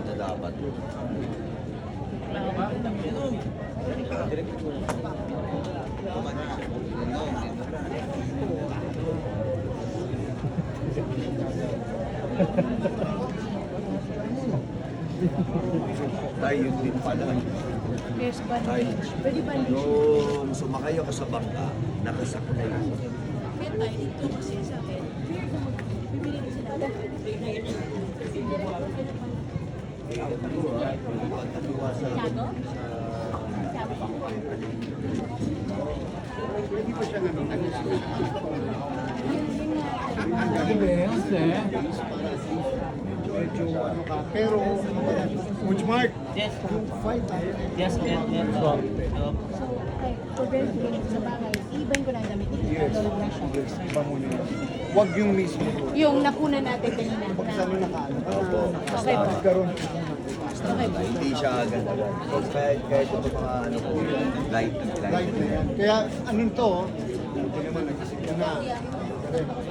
delikado dapat. Tayo din pala. Yes, ba? Tayo. Pwede ba? Nung sumakay ako sa bangka, nakasakay. Kaya tayo dito kasi sa akin. Bibili ko sila. Pagkatuwa sa... Tiago? Pwede pa siya naman. Medyo ano ka. Pero, which mark? Yes. Yung fight tayo. Yes, yes, yes. So, okay, for very feeling sa bagay, iban ko na ang damit. Yes. Yes. Iba mo yun. Huwag yung mismo. Yung nakuna natin kanina. Pag sa ano nakaano. Okay po. Nagkaroon. Okay po. Hindi siya agad-agad. So, kahit ito mga ano po, light. Light na yan. Kaya, anin to, hindi naman nagising ka na. Correct.